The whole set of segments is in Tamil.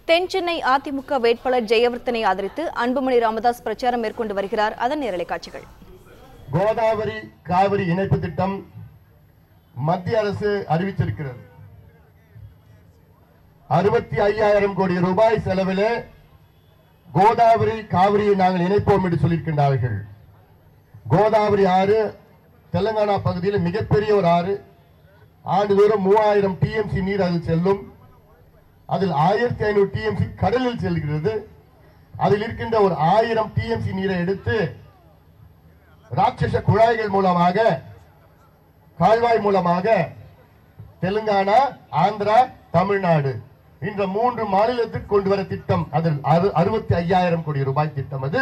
தென்சென்னை அதிமுக வேட்பாளர் ஜெயவர்தனை ஆதரித்து அன்புமணி ராமதாஸ் பிரச்சாரம் மேற்கொண்டு வருகிறார். அதன் நேரலை காட்சிகள். கோதாவரி காவிரி இணைப்பு திட்டம் மத்திய அரசு அறிவித்திருக்கிறது. 65,000 கோடி ரூபாய் செலவிலே கோதாவரி காவிரியை நாங்கள் இணைப்போம் என்று சொல்லியிருக்கின்றார்கள். கோதாவரி ஆறு தெலுங்கானா பகுதியில் மிகப்பெரிய ஒரு ஆறு. ஆண்டுதோறும் 3000 டிஎம்சி நீர் அதில் செல்லும். அதில் 1500 டிஎம்சி கடலில் செல்கிறது. அதில் இருக்கின்ற ஒரு 1000 டிஎம்சி நீரை எடுத்து ராட்சச குழாய்கள் மூலமாக, கால்வாய் மூலமாக தெலுங்கானா, ஆந்திரா, தமிழ்நாடு இந்த 3 மாநிலத்திற்கு கொண்டு வர திட்டம். அதில் 65,000 கோடி ரூபாய் திட்டம். அது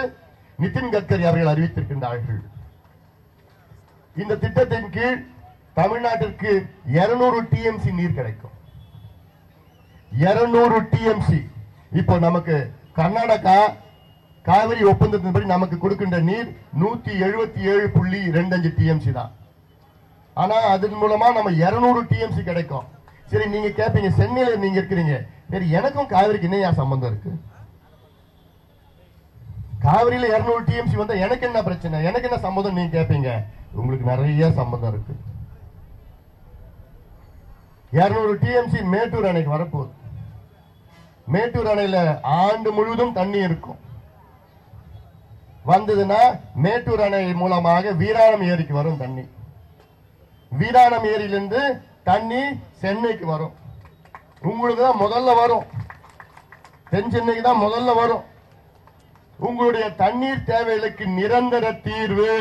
நிதின் கட்கரி அவர்கள் அறிவித்திருக்கின்றார்கள். இந்த திட்டத்தின் கீழ் தமிழ்நாட்டிற்கு 200 டிஎம்சி நீர் கிடைக்கும். 200 டிஎம்சி. இப்போ நமக்கு கர்நாடகா காவிரி ஒப்பந்தத்தின்படி நமக்கு கொடுக்கின்ற நீர் 177.25 டிஎம்சி தான். ஆனா அதன் மூலமா நம்ம 200 டிஎம்சி கிடைக்கும். சரி, நீங்க கேட்பீங்க, சென்னையில நீங்க இருக்கிறீங்க, சரி எனக்கும் காவிரிக்கு என்ன சம்பந்தம் இருக்கு? காவிரியில 200 டிஎம்சி வந்தா எனக்கு என்ன பிரச்சனை, எனக்கு என்ன சம்பந்தம் நீங்க கேட்பீங்க. உங்களுக்கு நிறைய சம்பந்தம் இருக்கு. 200 டிஎம்சி மேட்டூர் அணைக்கு வரப்போகுது. மேட்டூர் அணையில ஆண்டு முழுவதும் தண்ணி இருக்கும். வந்ததுன்னா மேட்டூர் அணை மூலமாக வீராணம் ஏரிக்கு வரும் தண்ணி. வீராணம் ஏரியிலிருந்து தண்ணி சென்னைக்கு வரும். உங்களுக்கு தான் முதல்ல வரும். தென் சென்னைக்கு தான் முதல்ல வரும். உங்களுடைய தண்ணீர் தேவைகளுக்கு நிரந்தர தீர்வு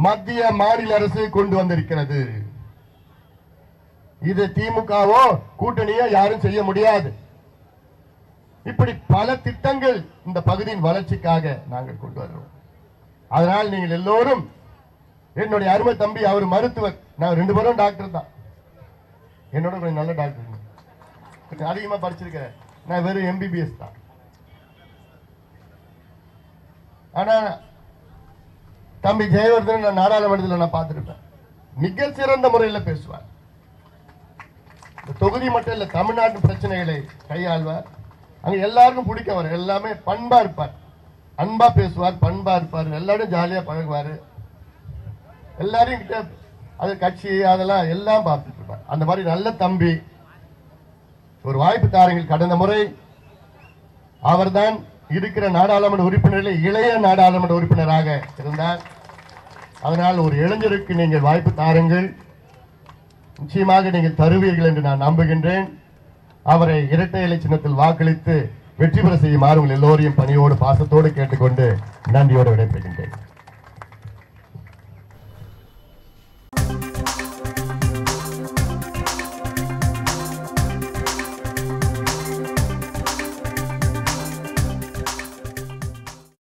மத்திய மாநில அரசு கொண்டு வந்திருக்கிறது. இது திமுகவோ கூட்டணியோ யாரும் செய்ய முடியாது. இப்படி பல திட்டங்கள் இந்த பகுதியின் வளர்ச்சிக்காக நாங்கள் கொண்டு வருவோம். அதனால் நீங்கள் எல்லோரும், என்னுடைய அருமை தம்பி அவர் மருத்துவர், நான் 2 பேரும் டாக்டர் தான். என்னோட கொஞ்சம் நல்ல டாக்டர், அதிகமா படிச்சிருக்கிறேன். நான் வெறும் எம்பிபிஎஸ் தான். ஆனா தம்பி ஜெயவர்தன் நான் நாடாளுமன்றத்தில் நான் பார்த்திருப்பேன். மிக சிறந்த முறையில் பேசுவார். தொகுதி மட்டும் இல்ல, தமிழ்நாட்டு பிரச்சனைகளை கையாள்வார். அங்க எல்லாருக்கும் பிடிக்கவர். எல்லாமே பண்பா இருப்பார், அன்பா பேசுவார், பண்பா இருப்பார், எல்லாரும் ஜாலியா பழகுவாரு. எல்லாரையும் கிட்ட அது கட்சி அதெல்லாம் எல்லாம் பார்த்துட்டு இருப்பார். அந்த மாதிரி நல்ல தம்பி. ஒரு வாய்ப்பு தாருங்கள். கடந்த முறை அவர்தான் இருக்கிற நாடாளுமன்ற உறுப்பினரில் இளைய நாடாளுமன்ற உறுப்பினராக இருந்தார். அதனால் ஒரு இளைஞருக்கு நீங்கள் வாய்ப்பு தாருங்கள். நிச்சயமாக நீங்கள் தருவீர்கள் என்று நான் நம்புகின்றேன். அவரை இரட்டை இலை சின்னத்தில் வாக்களித்து வெற்றி பெற செய்யுமாறு உங்கள் எல்லோரையும் பணியோடு பாசத்தோடு கேட்டுக்கொண்டு நன்றியோடு விடைபெறுகின்றேன்.